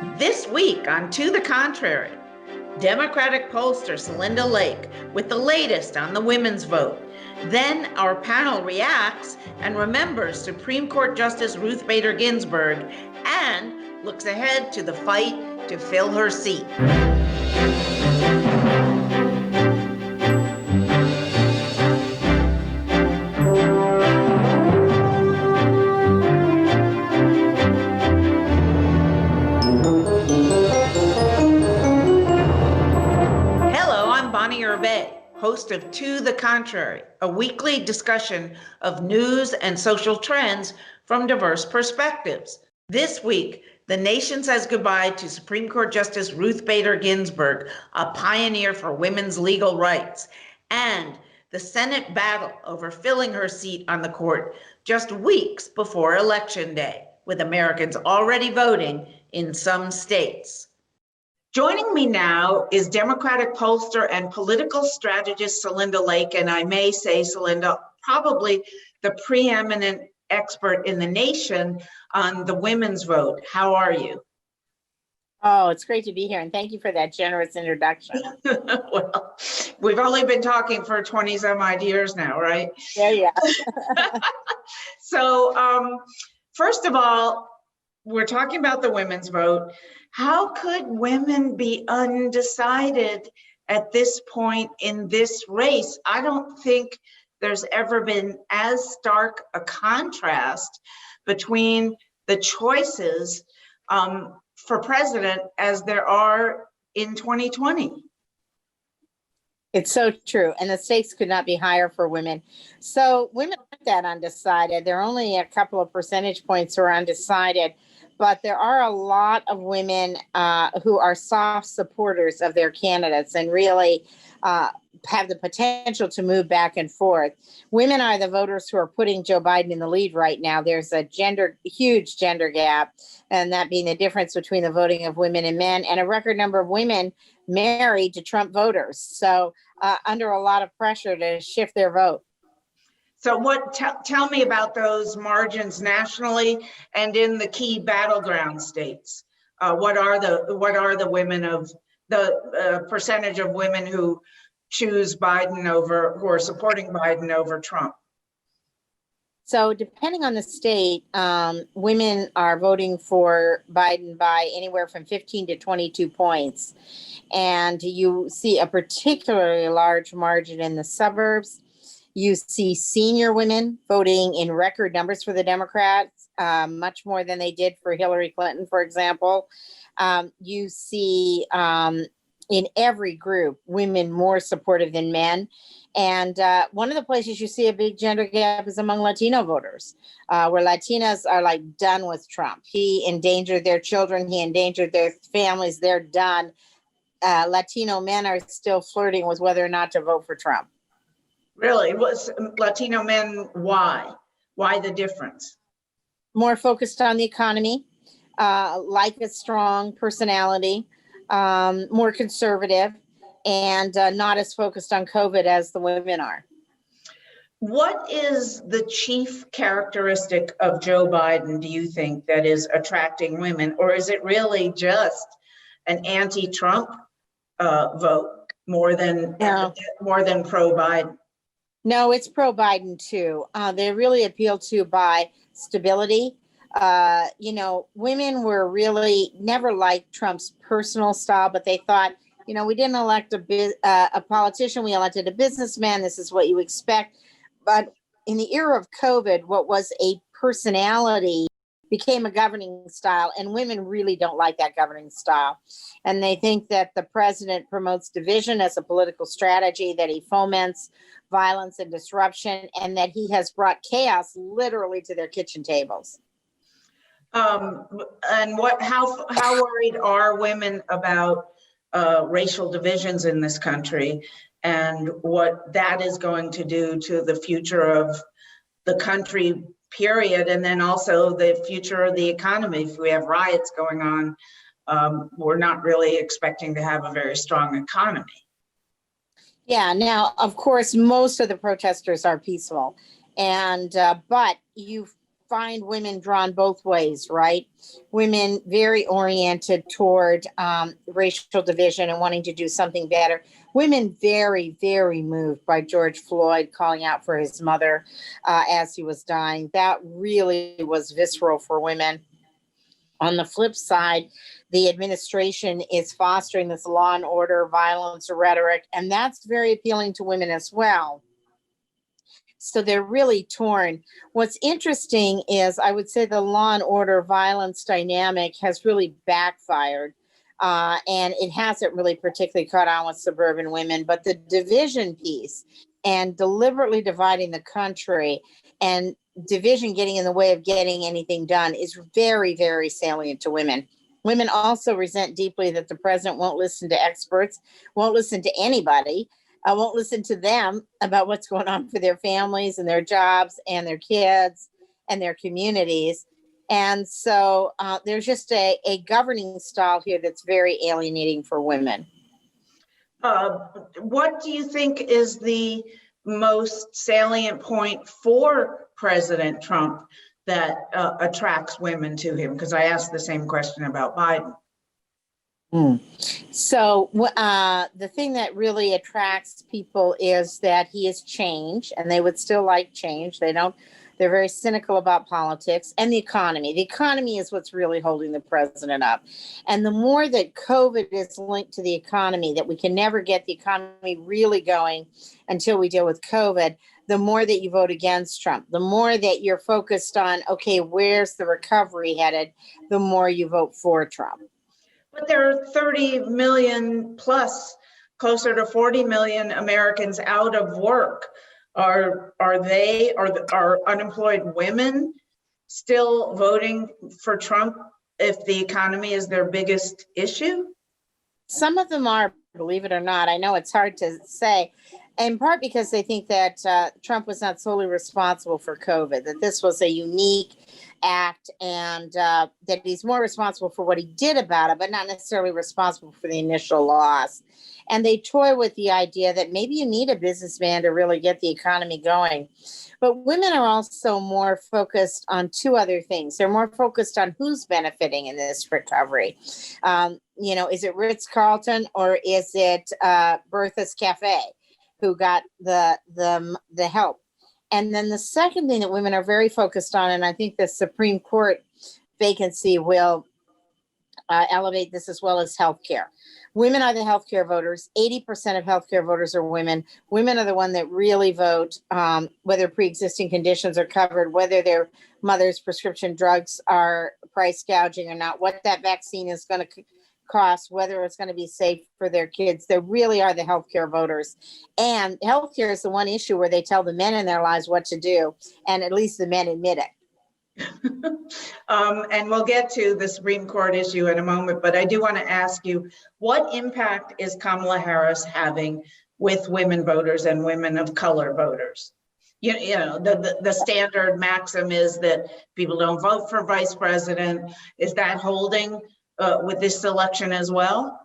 This week on To the Contrary, Democratic pollster Celinda Lake with the latest on the women's vote. Then our panel reacts and remembers Supreme Court Justice Ruth Bader Ginsburg and looks ahead to the fight to fill her seat. Host of To the Contrary, a weekly discussion of news and social trends from diverse perspectives. This week, the nation says goodbye to Supreme Court Justice Ruth Bader Ginsburg, a pioneer for women's legal rights, and the Senate battle over filling her seat on the court just weeks before Election Day, with Americans already voting in some states. Joining me now is Democratic pollster and political strategist Celinda Lake, and I may say, Celinda, probably the preeminent expert in the nation on the women's vote. How are you? Oh, it's great to be here, and thank you for that generous introduction. Well, we've only been talking for 20 some odd years now, right? Yeah. So, first of all, we're talking about the women's vote. How could women be undecided at this point in this race? I don't think there's ever been as stark a contrast between the choices for president as there are in 2020. It's so true. And the stakes could not be higher for women. So women aren't that undecided. There are only a couple of percentage points who are undecided. But there are a lot of women who are soft supporters of their candidates and really have the potential to move back and forth. Women are the voters who are putting Joe Biden in the lead right now. There's a huge gender gap, and that being the difference between the voting of women and men, and a record number of women married to Trump voters. So under a lot of pressure to shift their vote. So tell me about those margins nationally and in the key battleground states. What are the women of the percentage of women who choose Biden over, who are supporting Biden over Trump? So depending on the state, women are voting for Biden by anywhere from 15 to 22 points. And you see a particularly large margin in the suburbs. You see senior women voting in record numbers for the Democrats, much more than they did for Hillary Clinton, for example. You see in every group, women more supportive than men. And one of the places you see a big gender gap is among Latino voters, where Latinas are like done with Trump. He endangered their children. He endangered their families. They're done. Latino men are still flirting with whether or not to vote for Trump. Really? Was Latino men, why? Why the difference? More focused on the economy, like a strong personality, more conservative, and not as focused on COVID as the women are. What is the chief characteristic of Joe Biden, do you think, that is attracting women? Or is it really just an anti-Trump vote more than pro-Biden? No, it's pro-Biden too. They're really appealed to by stability. Women were really never liked Trump's personal style, but they thought, we didn't elect a politician, we elected a businessman. This is what you expect. But in the era of COVID, what was a personality became a governing style, and women really don't like that governing style. And they think that the president promotes division as a political strategy, that he foments violence and disruption, and that he has brought chaos literally to their kitchen tables. And how worried are women about racial divisions in this country and what that is going to do to the future of the country, period, and then also the future of the economy? If we have riots going on, we're not really expecting to have a very strong economy. Yeah, now, of course, most of the protesters are peaceful, and but you find women drawn both ways, right? Women very oriented toward racial division and wanting to do something better. Women very, very moved by George Floyd calling out for his mother as he was dying. That really was visceral for women. On the flip side, the administration is fostering this law and order, violence rhetoric, and that's very appealing to women as well. So they're really torn. What's interesting is I would say the law and order violence dynamic has really backfired. And it hasn't really particularly caught on with suburban women, but the division piece and deliberately dividing the country and division getting in the way of getting anything done is very, very salient to women. Women also resent deeply that the president won't listen to experts, won't listen to anybody, won't listen to them about what's going on for their families and their jobs and their kids and their communities. And so there's just a governing style here that's very alienating for women. What do you think is the most salient point for President Trump that attracts women to him? Because I asked the same question about Biden. So the thing that really attracts people is that he has changed, and they would still like change. They're very cynical about politics and the economy. The economy is what's really holding the president up. And the more that COVID is linked to the economy, that we can never get the economy really going until we deal with COVID, the more that you vote against Trump, the more that you're focused on, okay, where's the recovery headed, the more you vote for Trump. But there are 30 million plus, closer to 40 million Americans out of work. Are unemployed women still voting for Trump if the economy is their biggest issue? Some of them are, believe it or not. I know it's hard to say, in part because they think that Trump was not solely responsible for COVID, that this was a unique act, and that he's more responsible for what he did about it, but not necessarily responsible for the initial loss. And they toy with the idea that maybe you need a businessman to really get the economy going. But women are also more focused on two other things. They're more focused on who's benefiting in this recovery. Is it Ritz-Carlton or is it Bertha's Cafe who got the help? And then the second thing that women are very focused on, and I think the Supreme Court vacancy will elevate this as well, as healthcare. Women are the healthcare voters. 80% of healthcare voters are women. Women are the one that really vote, whether pre-existing conditions are covered, whether their mother's prescription drugs are price gouging or not, what that vaccine is going to cost, whether it's going to be safe for their kids. They really are the healthcare voters. And healthcare is the one issue where they tell the men in their lives what to do, and at least the men admit it. And we'll get to the Supreme Court issue in a moment, but I do want to ask you, what impact is Kamala Harris having with women voters and women of color voters? The standard maxim is that people don't vote for vice president. Is that holding with this election as well?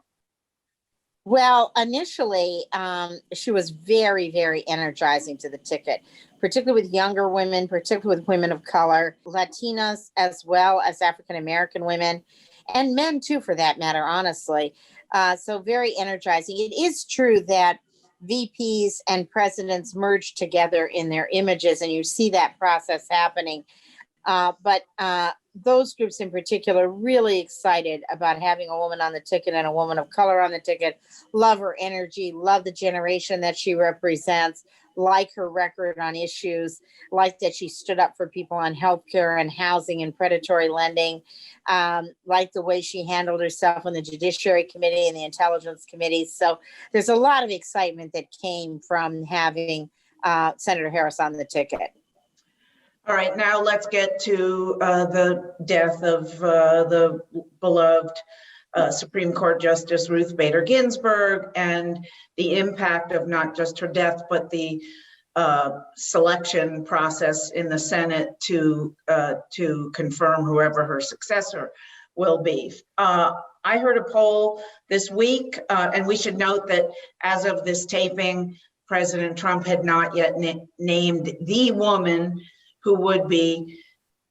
Well, initially, she was very, very energizing to the ticket, particularly with younger women, particularly with women of color, Latinas, as well as African-American women, and men too, for that matter, honestly. So very energizing. It is true that VPs and presidents merge together in their images, and you see that process happening. But those groups in particular really excited about having a woman on the ticket and a woman of color on the ticket, love her energy, love the generation that she represents, like her record on issues, like that she stood up for people on healthcare and housing and predatory lending, like the way she handled herself on the Judiciary Committee and the Intelligence Committee. So there's a lot of excitement that came from having Senator Harris on the ticket. All right, now let's get to the death of the beloved Supreme Court Justice Ruth Bader Ginsburg and the impact of not just her death, but the selection process in the Senate to confirm whoever her successor will be. I heard a poll this week, and we should note that as of this taping, President Trump had not yet named the woman who would be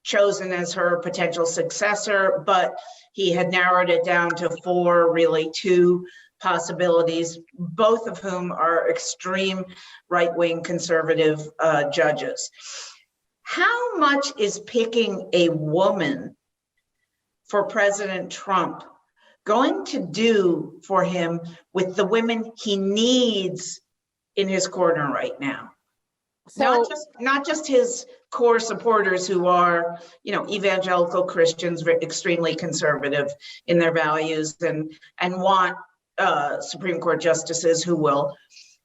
chosen as her potential successor, but he had narrowed it down to four, really two possibilities, both of whom are extreme right-wing conservative judges. How much is picking a woman for President Trump going to do for him with the women he needs in his corner right now? So, Not just his core supporters who are, evangelical Christians, extremely conservative in their values and want Supreme Court justices who will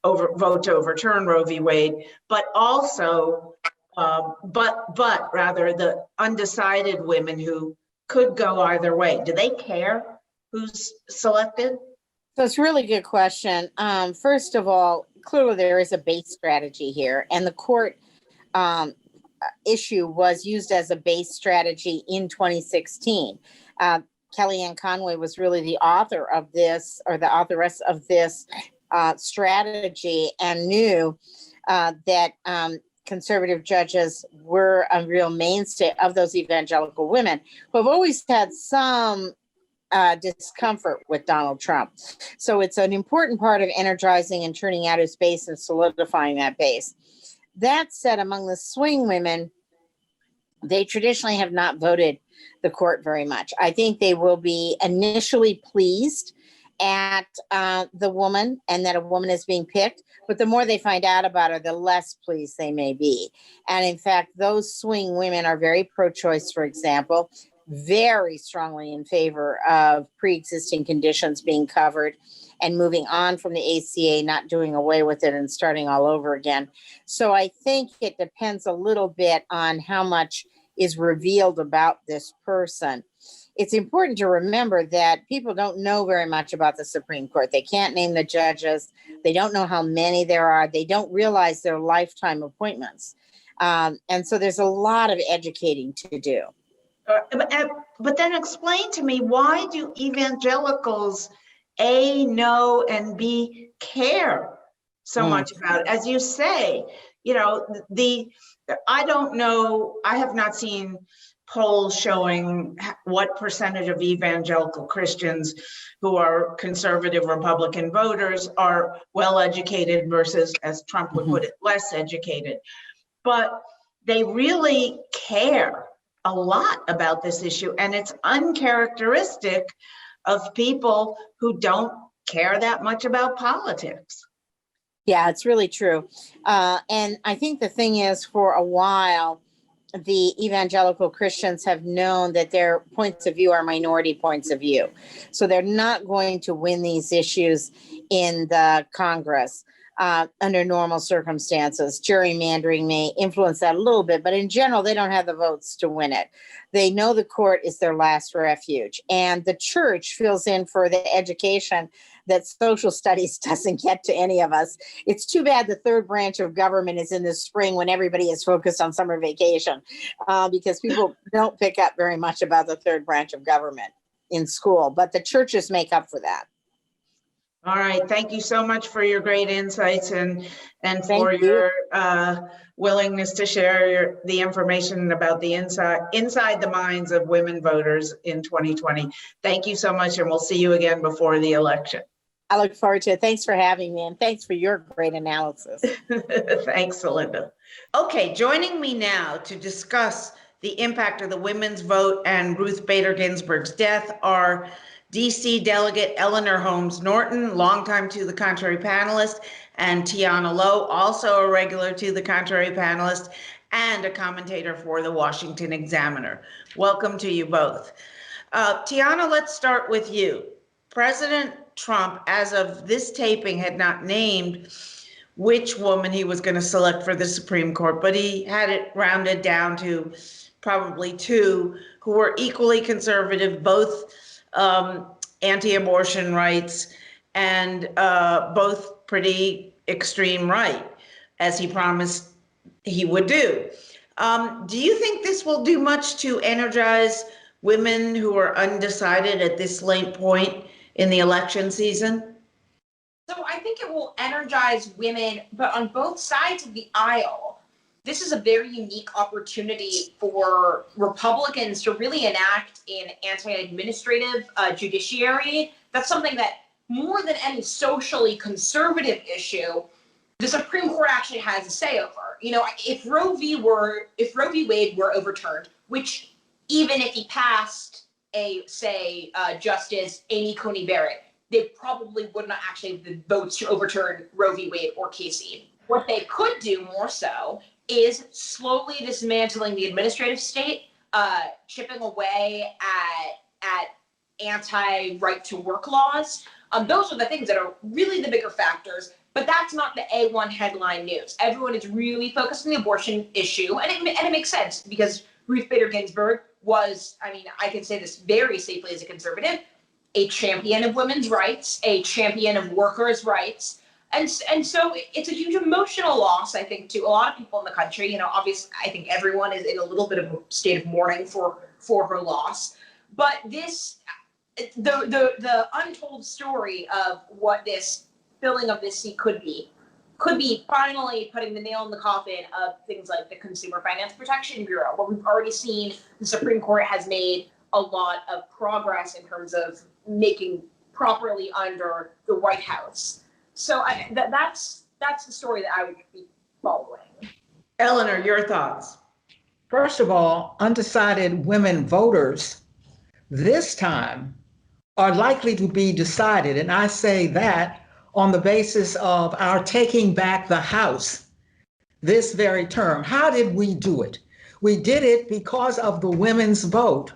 vote to overturn Roe v. Wade, but also, but rather the undecided women who could go either way. Do they care who's selected? So it's a really good question. First of all, clearly there is a base strategy here, and the court issue was used as a base strategy in 2016. Kellyanne Conway was really the author of this, or the authoress of this strategy, and knew that conservative judges were a real mainstay of those evangelical women who have always had some discomfort with Donald Trump. So it's an important part of energizing and turning out his base and solidifying that base. That said, among the swing women, they traditionally have not voted the court very much. I think they will be initially pleased at the woman and that a woman is being picked, but the more they find out about her, the less pleased they may be. And in fact, those swing women are very pro-choice, for example, very strongly in favor of pre-existing conditions being covered and moving on from the ACA, not doing away with it and starting all over again. So I think it depends a little bit on how much is revealed about this person. It's important to remember that people don't know very much about the Supreme Court. They can't name the judges. They don't know how many there are. They don't realize they're lifetime appointments. And so there's a lot of educating to do. But then explain to me, why do evangelicals A, know, and B, care so much about it? As you say, I don't know, I have not seen polls showing what percentage of evangelical Christians who are conservative Republican voters are well-educated versus, as Trump would put it, less educated. But they really care a lot about this issue, and it's uncharacteristic of people who don't care that much about politics. Yeah, it's really true. And I think the thing is, for a while, the evangelical Christians have known that their points of view are minority points of view. So they're not going to win these issues in the Congress under normal circumstances. Gerrymandering may influence that a little bit, but in general, they don't have the votes to win it. They know the court is their last refuge, and the church fills in for the education that social studies doesn't get to any of us. It's too bad the third branch of government is in the spring when everybody is focused on summer vacation, because people don't pick up very much about the third branch of government in school, but the churches make up for that. All right, thank you so much for your great insights and for Thank your willingness to share the information about the inside the minds of women voters in 2020. Thank you so much, and we'll see you again before the election. I look forward to it. Thanks for having me, and thanks for your great analysis. Thanks, Celinda. Okay, joining me now to discuss the impact of the women's vote and Ruth Bader Ginsburg's death are DC Delegate Eleanor Holmes Norton, longtime To the Contrary panelist, and Tiana Lowe, also a regular To the Contrary panelist and a commentator for the Washington Examiner. Welcome to you both. Tiana, let's start with you. President Trump, as of this taping, had not named which woman he was going to select for the Supreme Court, but he had it rounded down to probably two who were equally conservative, both anti-abortion rights, and both pretty extreme right, as he promised he would do. Do you think this will do much to energize women who are undecided at this late point in the election season? So I think it will energize women, but on both sides of the aisle. this is a very unique opportunity for Republicans to really enact an anti-administrative judiciary. That's something that, more than any socially conservative issue, the Supreme Court actually has a say over. You know, if Roe v. Wade were overturned, which even if he passed Justice Amy Coney Barrett, they probably would not actually have the votes to overturn Roe v. Wade or Casey. What they could do more so is slowly dismantling the administrative state, chipping away at anti-right to work laws. Those are the things that are really the bigger factors, but that's not the A1 headline news. Everyone is really focused on the abortion issue, and it makes sense because Ruth Bader Ginsburg was, I mean, I can say this very safely as a conservative, a champion of women's rights, a champion of workers' rights. And so it's a huge emotional loss, I think, to a lot of people in the country. You know, obviously, I think everyone is in a little bit of a state of mourning for her loss. But this, the untold story of what this filling of this seat could be finally putting the nail in the coffin of things like the Consumer Finance Protection Bureau, where we've already seen the Supreme Court has made a lot of progress in terms of making properly under the White House. So that's the story that I would be following. Eleanor, your thoughts? First of all, undecided women voters this time are likely to be decided. And I say that on the basis of our taking back the House this very term. How did we do it? We did it because of the women's vote.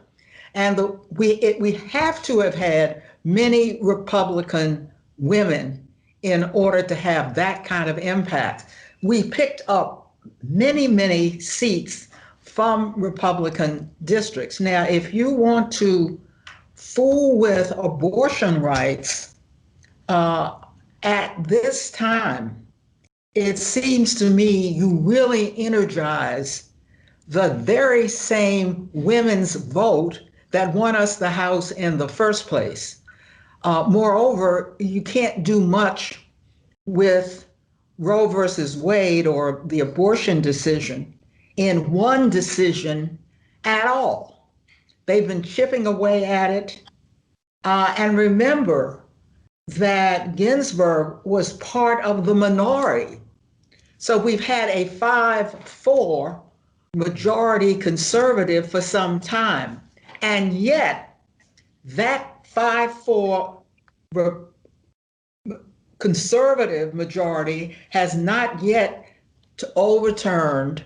And we have to have had many Republican women in order to have that kind of impact. We picked up many, many seats from Republican districts. Now, if you want to fool with abortion rights at this time, it seems to me you really energize the very same women's vote that won us the House in the first place. Moreover, you can't do much with Roe versus Wade or the abortion decision in one decision at all. They've been chipping away at it. And remember that Ginsburg was part of the minority. So we've had a 5-4 majority conservative for some time. And yet that 5-4 conservative majority has not yet overturned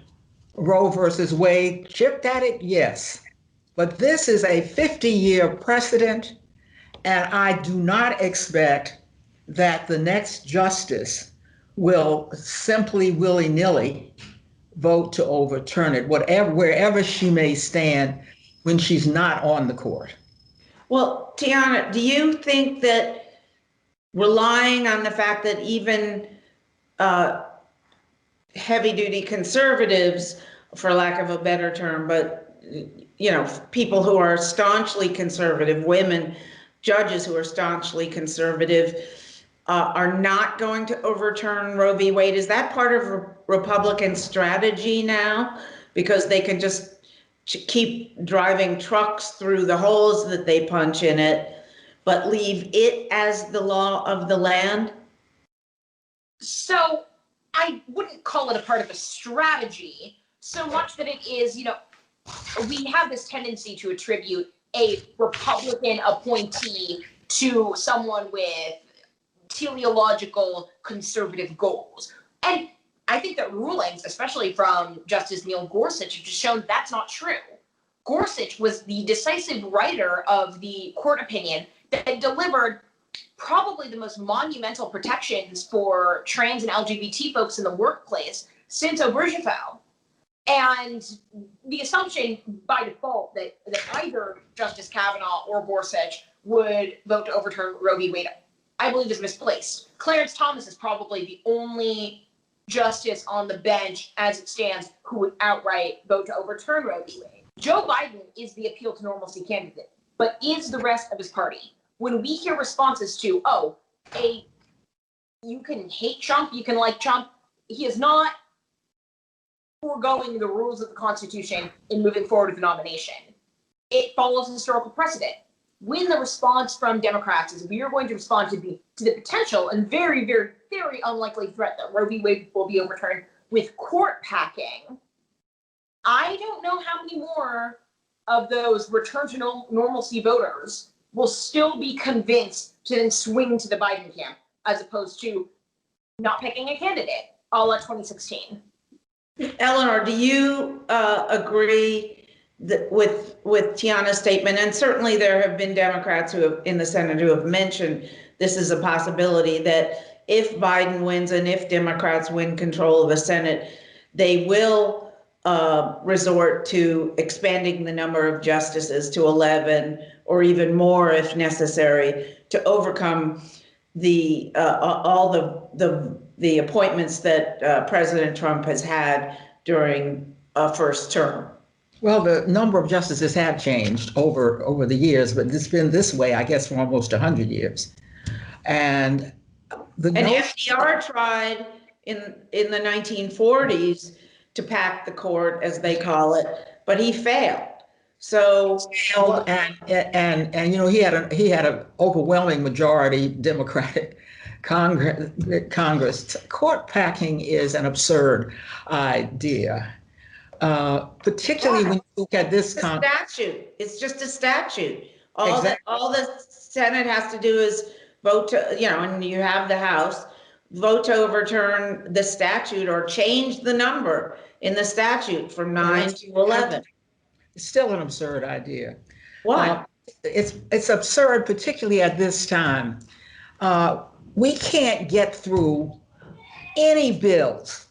Roe versus Wade. Chipped at it, yes. But this is a 50-year precedent, and I do not expect that the next justice will simply willy-nilly vote to overturn it, wherever she may stand when she's not on the court. Well, Tiana, do you think that relying on the fact that even heavy-duty conservatives, for lack of a better term, but you know, people who are staunchly conservative, women judges who are staunchly conservative, are not going to overturn Roe v. Wade? Is that part of Republican strategy now? Because they can just keep driving trucks through the holes that they punch in it, but leave it as the law of the land? So I wouldn't call it a part of a strategy so much that it is, you know, we have this tendency to attribute a Republican appointee to someone with teleological conservative goals. And I think that rulings, especially from Justice Neil Gorsuch, have just shown that's not true. Gorsuch was the decisive writer of the court opinion that delivered probably the most monumental protections for trans and LGBT folks in the workplace since Obergefell. And the assumption by default that either Justice Kavanaugh or Gorsuch would vote to overturn Roe v. Wade, I believe, is misplaced. Clarence Thomas is probably the only justice on the bench as it stands who would outright vote to overturn Roe v. Wade. Joe Biden is the appeal to normalcy candidate, but is the rest of his party. When we hear responses to, you can hate Trump, you can like Trump, he is not foregoing the rules of the Constitution and moving forward with the nomination. It follows historical precedent. When the response from Democrats is we are going to respond to the potential and very, very, very unlikely threat that Roe v. Wade will be overturned with court packing, I don't know how many more of those return to normalcy voters will still be convinced to then swing to the Biden camp as opposed to not picking a candidate, a la 2016. Eleanor, do you agree with Tiana's statement? And certainly there have been Democrats who have in the Senate who have mentioned this is a possibility that if Biden wins and if Democrats win control of the Senate, they will resort to expanding the number of justices to 11 or even more if necessary to overcome all the appointments that President Trump has had during a first term. Well, the number of justices have changed over the years, but it's been this way, I guess, for almost 100 years. And FDR tried in the 1940s to pack the court, as they call it, but he failed. So and you know, he had an overwhelming majority Democratic Congress. Court packing is an absurd idea, particularly when you look at this statute. It's just a statute. All the Senate has to do is vote to, and you have the House vote to overturn the statute or change the number in the statute from 9 to 11. It's still an absurd idea. Why? It's absurd, particularly at this time. We can't get through any bills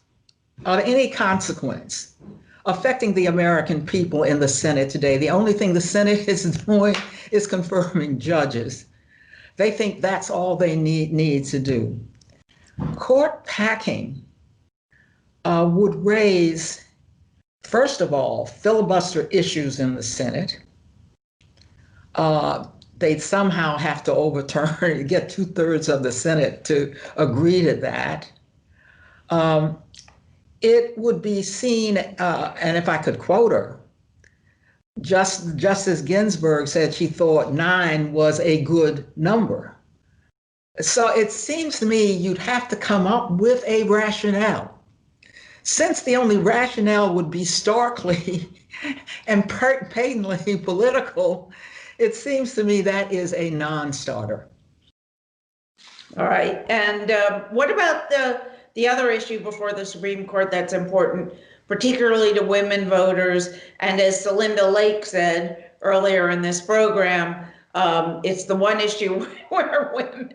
of any consequence affecting the American people in the Senate today. The only thing the Senate is doing is confirming judges. They think that's all they need to do. Court packing would raise, first of all, filibuster issues in the Senate. They'd somehow have to overturn, get 2/3 of the Senate to agree to that. It would be seen, and if I could quote her, Justice Ginsburg said she thought 9 was a good number. So it seems to me you'd have to come up with a rationale. Since the only rationale would be starkly and patently political, it seems to me that is a non-starter. All right. And what about the other issue before the Supreme Court that's important, particularly to women voters? And as Celinda Lake said earlier in this program, it's the one issue where women,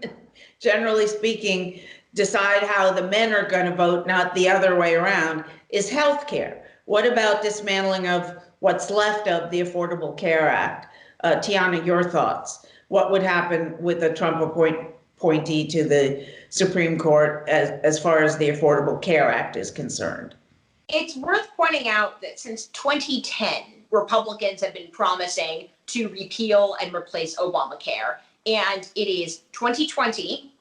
generally speaking, decide how the men are going to vote, not the other way around, is healthcare. What about dismantling of what's left of the Affordable Care Act? Tiana, your thoughts. What would happen with a Trump appointee to the Supreme Court as far as the Affordable Care Act is concerned? It's worth pointing out that since 2010, Republicans have been promising to repeal and replace Obamacare. And it is 2020.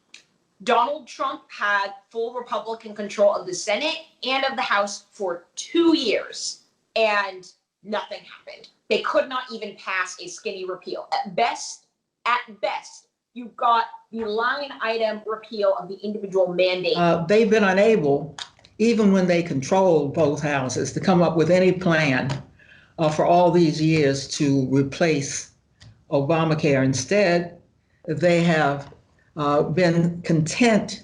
Donald Trump had full Republican control of the Senate and of the House for 2 years, and nothing happened. They could not even pass a skinny repeal. At best, you've got the line item repeal of the individual mandate. They've been unable, even when they control both houses, to come up with any plan for all these years to replace Obamacare. Instead, they have been content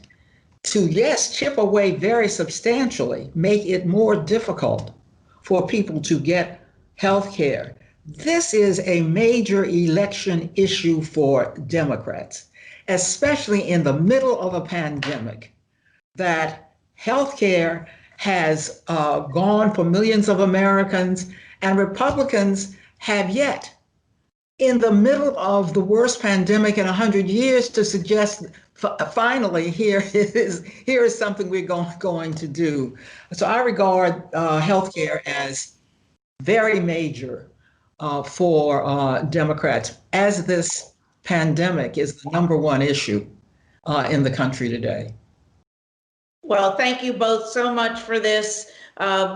to, yes, chip away very substantially, make it more difficult for people to get health care. This is a major election issue for Democrats, especially in the middle of a pandemic, that health care has gone for millions of Americans, and Republicans have yet, in the middle of the worst pandemic in 100 years, to suggest finally here is something we're going to do. So I regard healthcare as very major for Democrats, as this pandemic is the #1 issue in the country today. Well, thank you both so much for this.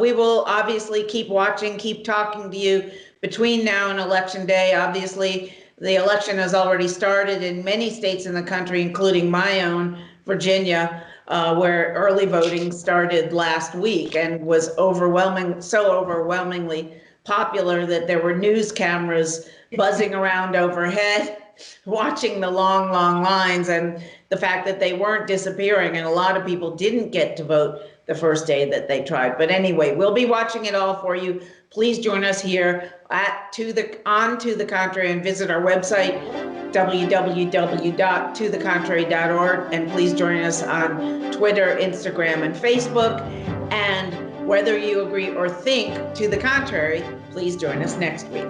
We will obviously keep watching, keep talking to you between now and Election Day. Obviously, the election has already started in many states in the country, including my own, Virginia, where early voting started last week and was so overwhelmingly popular that there were news cameras buzzing around overhead, watching the long, long lines, and the fact that they weren't disappearing, and a lot of people didn't get to vote the first day that they tried. But anyway, we'll be watching it all for you. Please join us here on To the Contrary, and visit our website, www.tothecontrary.org, and please join us on Twitter, Instagram, and Facebook. And whether you agree or think to the contrary, please join us next week.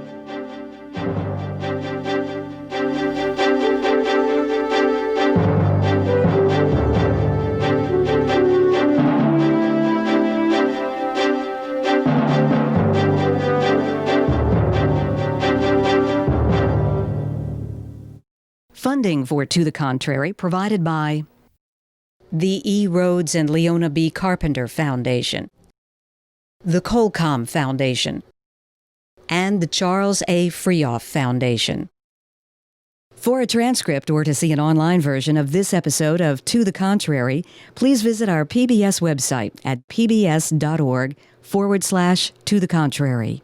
Funding for To the Contrary provided by the E. Rhodes and Leona B. Carpenter Foundation, the Colcom Foundation, and the Charles A. Freoff Foundation. For a transcript or to see an online version of this episode of To the Contrary, please visit our PBS website at pbs.org/To the Contrary.